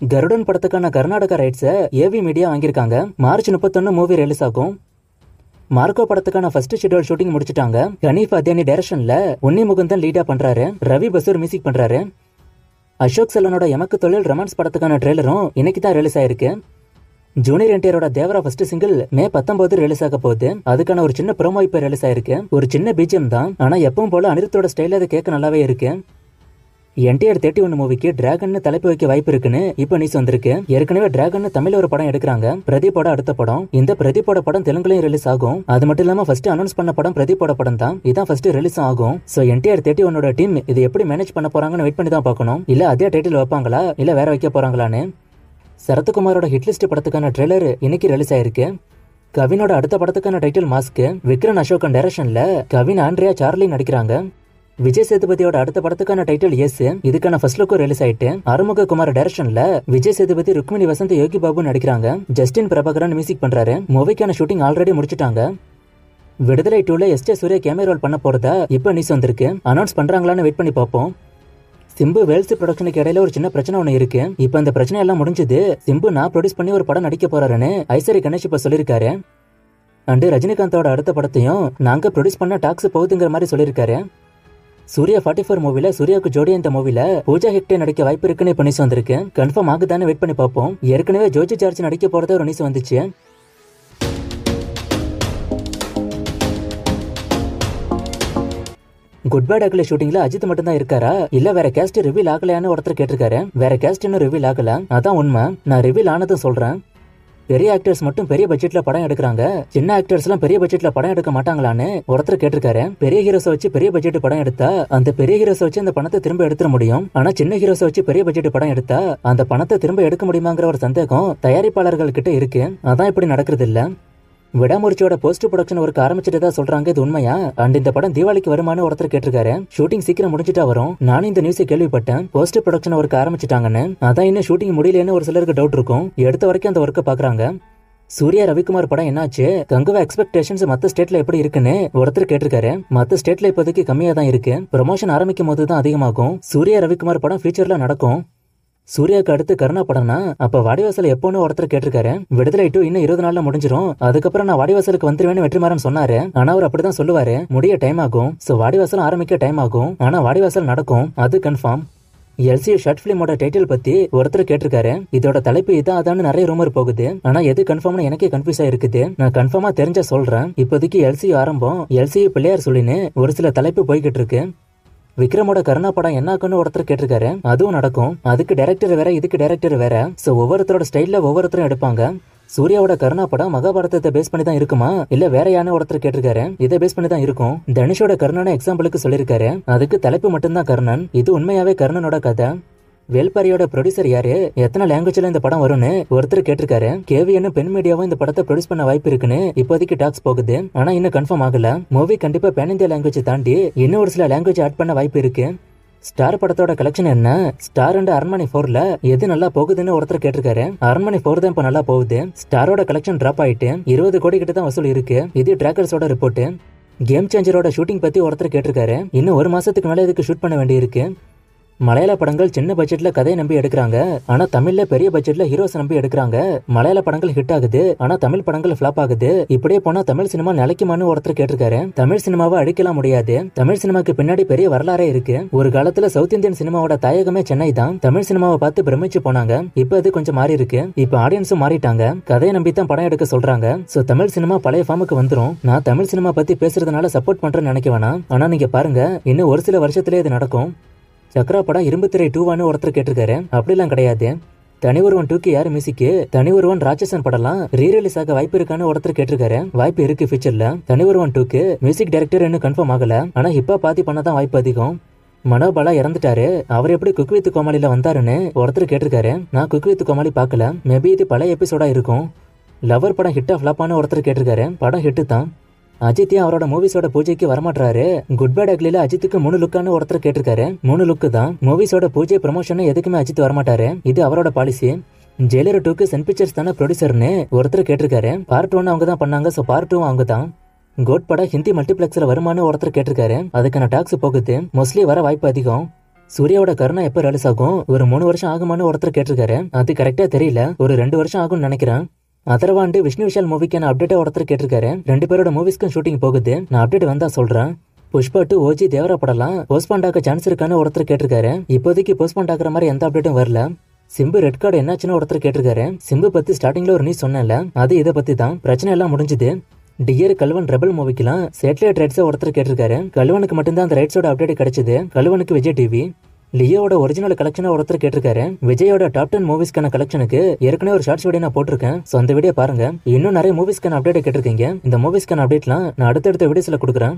கருடன் படத்துக்கான Karnataka ரைட்ஸை AV media வாங்கியிருக்காங்க. March 31 movie release ஆகும். மார்க்கோ படத்துக்கான ஃபர்ஸ்ட் ஷெட்யூல் ஷூட்டிங் முடிச்சிட்டாங்க. ஹனீஃப் அத்யானி டைரக்ஷன்ல உன்னி முகுந்தன் லீடா பண்றாரு. ரவி பசூர் மியூசிக் பண்றாரு. அசோக் செல்லனோட எமக்கு தொழில் ரொமான்ஸ் படத்துக்கான ட்ரெய்லரும் இன்னைக்கு தான் ரிலீஸ் ஆயிருக்கு. ஜூனியர் என்டிஆரோட தேவரா ஃபர்ஸ்ட் சிங்கிள் மே 19 ரிலீஸ் ஆக போகுது. அதுக்கான ஒரு சின்ன ப்ரோமோ இப்ப ரிலீஸ் ஆயிருக்கு. ஒரு சின்ன பிஜிஎம் தான், ஆனா எப்பவும் போல அனிருத்தோட ஸ்டைல அது கேட்க நல்லாவே இருக்கு. என்டிஆர் 31 மூவிக்கு டிராகன் தலைப்பு வைக்க வாய்ப்பு இருக்குன்னு இப்ப நியூஸ் வந்திருக்கு. ஏற்கனவே டிராகன் தமிழ்ல ஒரு படம் எடுக்கிறாங்க. பிரதீப்போட அடுத்த படம். இந்த பிரதீப்போட படம் தெலுங்குலயும் ரிலீஸ் ஆகும். அது மட்டும் இல்லாம ஃபர்ஸ்ட் அனௌன்ஸ் பண்ண படம் பிரதீப்போட படம் தான். இதான் ஃபர்ஸ்ட் ரிலீஸ் ஆகும். சோ என்டிஆர் 31 டீம் இது எப்படி மேனேஜ் பண்ண போறாங்கன்னு வெயிட் பண்ணி தான் பார்க்கணும். இல்ல அதே டைட்டில் வைப்பாங்களா இல்ல வேற வைக்க போறாங்களான்னு. சரத்குமாரோட ஹிட்லிஸ்ட் படத்துக்கான ட்ரெய்லர் இன்னைக்கு ரிலீஸ் ஆயிருக்கு. கவினோட அடுத்த படத்துக்கான டைட்டில் மாஸ்க். விக்ரம் அசோகன் டைரக்ஷன்ல கவின் ஆண்ட்ரியா சார்லி நடிக்கிறாங்க. விஜய் சேதுபதியோட அடுத்த படத்துக்கான டைட்டில் எஸ். இதுக்கான ஃபர்ஸ்ட் லுக்கும் ரிலீஸ் ஆயிட்டு. அருமுக குமார் டைரக்ஷன்ல விஜய் சேதுபதி, ருக்மிணி வசந்த், யோகி பாபு நடிக்கிறாங்க. ஜஸ்டின் பிரபாகரன் மியூசிக் பண்றாரு. மூவிக்கான ஷூட்டிங் ஆல்ரெடி முடிச்சிட்டாங்க. விடுதலை 2ல எஸ். சூர்யா கேமியோ ரோல் பண்ண போறதா இப்ப நியூஸ் வந்திருக்கு. அனௌன்ஸ் பண்றாங்களான்னு வெயிட் பண்ணி பார்ப்போம். சிம்பு வேல்ஸ் ப்ரொடக்ஷனுக்கு இடையில ஒரு சின்ன பிரச்சனை ஒண்ணு இருக்கு. இப்ப அந்த பிரச்சனை எல்லாம் முடிஞ்சது. சிம்பு நான் ப்ரொடியூஸ் பண்ணி ஒரு படம் நடிக்க போறாருன்னு ஐசரி கணேஷ் இப்ப சொல்லிருக்காரு. அண்ட் ரஜினிகாந்தோட அடுத்த படத்தையும் நாங்க ப்ரொடியூஸ் பண்ண டாக்ஸ் போகுதுங்கிற மாதிரி சொல்லிருக்காரு. சூர்யா 44 மூவில சூர்யாவுக்கு ஜோடியா இந்த மூவில பூஜா ஹெக்டே நடிக்க வாய்ப்பு இருக்குன்னு இப்ப நியூஸ் வந்திருக்கு. கன்ஃபார்ம் ஆகுதான்னு வெயிட் பண்ணி பார்ப்போம். ஏற்கனவே ஜோஜி ஜார்ஜ் நடிக்க போறதா ஒரு நியூஸ் வந்துச்சு. குட் பேட் அக்லி ஷூட்டிங்ல அஜித் மட்டும் தான் இருக்காரா இல்ல வேற கேஸ்ட் ரிவீல் ஆகலையான்னு ஒருத்தர் கேட்டிருக்காரு. வேற கேஸ்ட் இன்னும் ரிவீல் ஆகல. அதான் உண்மை. நான் ரிவீல் ஆனதும் சொல்றேன். பெரிய ஆக்டர்ஸ் மட்டும் பெரிய பட்ஜெட்ல படம் எடுக்கிறாங்க, சின்ன ஆக்டர்ஸ் எல்லாம் பெரிய பட்ஜெட்ல படம் எடுக்க மாட்டாங்களான்னு ஒருத்தர் கேட்டிருக்காரு. பெரிய ஹீரோஸ் வச்சு பெரிய பட்ஜெட் படம் எடுத்தா அந்த பெரிய ஹீரோஸ் வச்சு அந்த பணத்தை திரும்ப எடுத்துட முடியும். ஆனா சின்ன ஹீரோஸ் வச்சு பெரிய பட்ஜெட் படம் எடுத்தா அந்த பணத்தை திரும்ப எடுக்க முடியுமாங்கிற ஒரு சந்தேகம் தயாரிப்பாளர்கள் கிட்ட இருக்கு. அதான் இப்படி நடக்கிறது இல்ல. விடாமுயற்சியோட போஸ்ட் ப்ரொடக்ஷன் ஒர்க் ஆரம்பிச்சிட்டதா சொல்றாங்க. இது உண்மையா? அண்ட் இந்த படம் தீபாவளிக்கு வருமானு ஒருத்தர் கேட்டிருக்காரு. ஷூட்டிங் சீக்கிரம் முடிஞ்சிட்டா வரும். நானும் இந்த நியூஸை கேள்விப்பட்டேன். போஸ்ட் ப்ரொடக்ஷன் ஒர்க் ஆரம்பிச்சிட்டாங்கன்னு. அதான் இன்னும் ஷூட்டிங் முடியலன்னு ஒரு சிலருக்கு டவுட் இருக்கும். எடுத்த வரைக்கும் அந்த ஒர்க்கை பாக்குறாங்க. சூர்யா ரவிக்குமார் படம் என்னாச்சு? கங்குவா எக்ஸ்பெக்டேஷன்ஸ் மத்த ஸ்டேட்ல எப்படி இருக்குன்னு ஒருத்தர் கேட்டிருக்காரு. மத்த ஸ்டேட்ல இப்போதைக்கு கம்மியா தான் இருக்கு. ப்ரொமோஷன் ஆரம்பிக்கும் போது தான் அதிகமாகும். சூர்யா ரவிக்குமார் படம் ஃபியூச்சர்ல நடக்கும். சூர்யாவுக்கு அடுத்து கருணா படம்னா அப்ப வாடிவாசல் எப்போன்னு ஒருத்தர் கேட்டிருக்காரு. விடுதலை 2 இன்னும் 20 நாள்ல முடிஞ்சிரும். அதுக்கப்புறம் நான் வாடிவாசலுக்கு வந்துருவேன்னு வெற்றிமாறன் சொன்னாரு. ஆனா அவர் அப்படிதான் சொல்லுவாரு. முடிய டைம் ஆகும். சோ வாடிவாசல் ஆரம்பிக்க டைம் ஆகும். ஆனா வாடிவாசல் நடக்கும். அது கன்ஃபார்ம். எல்சி ஷார்ட் பிலிமோட டைட்டில் பத்தி ஒருத்தர் கேட்டிருக்காரு. இதோட தலைப்பு இதான் அதான்னு நிறைய ரூமர் போகுது. ஆனா எது கன்ஃபார்ம்னு எனக்கே கன்ஃபியூஸ் ஆயிருக்குது. நான் கன்ஃபார்மா தெரிஞ்சா சொல்றேன். இப்போதைக்கு எல்சி ஆரம்பம், எல்சி பிள்ளையார் சொல்லின்னு ஒரு சில தலைப்பு போய்கிட்டு இருக்கு. விக்ரமோட கருணா படம் என்னாக்குன்னு ஒருத்தர் கேட்டிருக்காரு. அதுவும் நடக்கும். அதுக்கு டைரக்டர் வேற, இதுக்கு டைரக்டர் வேற. சோ ஒவ்வொருத்தரோட ஸ்டைல்ல ஒவ்வொருத்தரும் எடுப்பாங்க. சூர்யாவோட கருணா படம் மகாபாரதத்தை பேஸ் பண்ணி தான் இருக்குமா இல்ல வேற யானை ஒருத்தர் கேட்டிருக்காரு. இதை பேஸ் பண்ணி தான் இருக்கும். தனுஷோட கர்ணனை எக்ஸாம்பிளுக்கு சொல்லிருக்காரு. அதுக்கு தலைப்பு மட்டும்தான் கர்ணன். இது உண்மையாவே கர்ணனோட கதை. வேல்பாரியோட ப்ரொடியூசர் யாரு, எத்தனை லாங்குவேஜ்ல இந்த படம் வரும்னு ஒருத்தர் கேட்டிருக்காரு. கேவிஎன்னு பெண் மீடியாவும் இந்த படத்தை ப்ரொடியூஸ் பண்ண வாய்ப்பு இருக்குன்னு இப்போதைக்கு டாக்ஸ் போகுது. ஆனா இன்னும் கன்ஃபார்ம் ஆகல. மூவி கண்டிப்பா பேன் இந்தியா லாங்குவேஜ் தாண்டி இன்னும் ஒரு சில லாங்குவேஜ் ஆட் பண்ண வாய்ப்பு இருக்கு. ஸ்டார் படத்தோட கலெக்ஷன் என்ன? ஸ்டார் அண்ட் அரண்மனை 4ல எது நல்லா போகுதுன்னு ஒருத்தர் கேட்டிருக்காரு. அரண்மனை 4 தான் இப்ப நல்லா போகுது. ஸ்டாரோட கலெக்ஷன் டிராப் ஆயிட்டு 20 கோடி கிட்ட தான் வசூல் இருக்கு. இது டிராக்கர்ஸோட ரிப்போர்ட். கேம் சேஞ்சரோட ஷூட்டிங் பத்தி ஒருத்தர் கேட்டிருக்காரு. இன்னும் ஒரு மாசத்துக்கு மேல இதுக்கு ஷூட் பண்ண வேண்டியிருக்கு. மலையாள படங்கள் சின்ன பட்ஜெட்ல கதையை நம்பி எடுக்கிறாங்க. ஆனா தமிழ்ல பெரிய பட்ஜெட்ல ஹீரோஸ் நம்பி எடுக்கிறாங்க. மலையாள படங்கள் ஹிட் ஆகுது. ஆனா தமிழ் படங்கள் ஃபிளாப் ஆகுது. இப்படியே போனா தமிழ் சினிமா நிலைக்குமான்னு ஒருத்தர் கேட்டிருக்காரு. தமிழ் சினிமாவை அடிக்கலாம் முடியாது. தமிழ் சினிமாக்கு பின்னாடி பெரிய வரலாறே இருக்கு. ஒரு காலத்துல சவுத் இந்தியன் சினிமாவோட தாயகமே சென்னை தான். தமிழ் சினிமாவை பார்த்து பிரமிச்சு போனாங்க. இப்ப அது கொஞ்சம் மாறி இருக்கு. இப்ப ஆடியன்ஸும் மாறிட்டாங்க. கதையை நம்பி தான் படம் எடுக்க சொல்றாங்க. சோ தமிழ் சினிமா பழைய ஃபார்முக்கு வந்துரும். நான் தமிழ் சினிமா பத்தி பேசுறதுனால சப்போர்ட் பண்றேன்னு நினைக்க வேணாம். ஆனா நீங்க பாருங்க, இன்னும் ஒரு சில வருஷத்திலே இது நடக்கும். சக்ரா படம் இரும்பு திரை 2 ஒருத்தர் கேட்டிருக்காரு. அப்படிலாம் கிடையாது. தனி ஒருவன் 2க்கு யாரு மியூசிக்? தனி ஒருவன் ராட்சசன் படலாம் ரீரிலீஸ் ஆக வாய்ப்பு இருக்கான்னு ஒருத்தர் கேட்டிருக்காரு. வாய்ப்பு இருக்கு ஃபியூச்சர்ல. தனி ஒருவன் 2க்கு மியூசிக் டைரக்டர் இன்னும் கன்ஃபார்ம் ஆகல. ஆனா இப்ப பாதி பண்ணதான் வாய்ப்பு அதிகம். மனோபாலா இறந்துட்டாரு. அவர் எப்படி குக் வித் கோமாளில வந்தாருன்னு ஒருத்தர் கேட்டிருக்காரு. நான் குக் வித் கோமாளி பார்க்கல. மேபி இது பழைய எபிசோடா இருக்கும். லவர் படம் ஹிட்டா ஃபிளாப்பான்னு ஒருத்தர் கேட்டிருக்காரு. படம் ஹிட்டு தான். அஜித் அவரோட மூவிஸோட பூஜைக்கு வரமாட்டாரு. குட் பேட் அக்லில அஜித்துக்கு 3 லுக்கான்னு ஒருத்தர் கேட்டிருக்காரு. 3 லுக்கு தான். மூவிஸோட பூஜை ப்ரமோஷன் எதுக்குமே அஜித் வரமாட்டாரு. இது அவரோட பாலிசி. ஜெயிலர் 2க்கு சன் பிக்சர்ஸ் தானே ப்ரொடியூசர்னு ஒருத்தர் கேட்டிருக்காரு. பார்ட் 1 அவங்க தான் பண்ணாங்க. சோ பார்ட் 2 அவங்க தான். கோட் படம் ஹிந்தி மல்டிபிளெக்ஸ்ல வருமானு ஒருத்தர் கேட்டிருக்காரு. அதுக்கான டாக்ஸ் போகுது. மோஸ்ட்லி வர வாய்ப்பு அதிகம். சூர்யாவோட கருணா எப்ப ரிலீஸ் ஆகும்? ஒரு 3 வருஷம் ஆகுமான்னு ஒருத்தர் கேட்டிருக்காரு. அது கரெக்டா தெரியல, ஒரு 2 வருஷம் ஆகும்னு நினைக்கிறேன். அதர்வாண்டு விஷ்ணு விஷால் மூவிக்கான அப்டேட்டா ஒருத்தர் கேட்டிருக்காரு. 2 பேரோட மூவிஸ்க்கும் ஷூட்டிங் போகுது, நான் அப்டேட் வந்தா சொல்றேன். புஷ்பா 2 ஓஜி தேவரா படலாம் போஸ்ட்பாண்ட் ஆக சான்ஸ் இருக்கான்னு ஒருத்தர் கேட்டிருக்காரு. இப்போதைக்கு போஸ்ட்பாண்ட் ஆகிற மாதிரி எந்த அப்டேட்டும் வரல. சிம்பு ரெட் கார்டு என்னாச்சுன்னு ஒருத்தர் கேட்டிருக்காரு. சிம்பு பத்தி ஸ்டார்டிங்ல ஒரு நியூஸ் சொன்னேன்ல, அது இதை பத்தி தான். பிரச்சனை எல்லாம் முடிஞ்சுது. டியர் கல்வன் ரெபல் மூவிக்கலாம் சேட்டலைட் ரைட்ஸை ஒருத்தர் கேட்டிருக்காரு. கல்வனுக்கு மட்டும்தான் அந்த ரைட்ஸோட அப்டேட் கிடைச்சது. கல்வனுக்கு விஜய் டிவி. லியோட ஒரிஜினல் கலெக்ஷனை ஒருத்தர் கேட்டிருக்காரு. விஜயோட டாப் 10 மூவிஸ்க்கான கலெக்ஷனுக்கு ஏற்கனவே ஒரு ஷார்ட்ஸ் வீடியோ நான் போட்டிருக்கேன். ஸோ அந்த வீடியோ பாருங்க. இன்னும் நிறைய மூவிஸ்க்கான அப்டேட் கேட்டிருக்கீங்க. இந்த மூவிஸ்க்கான அப்டேட்லாம் நான் அடுத்தடுத்த வீடியோஸ்ல கொடுக்குறேன்.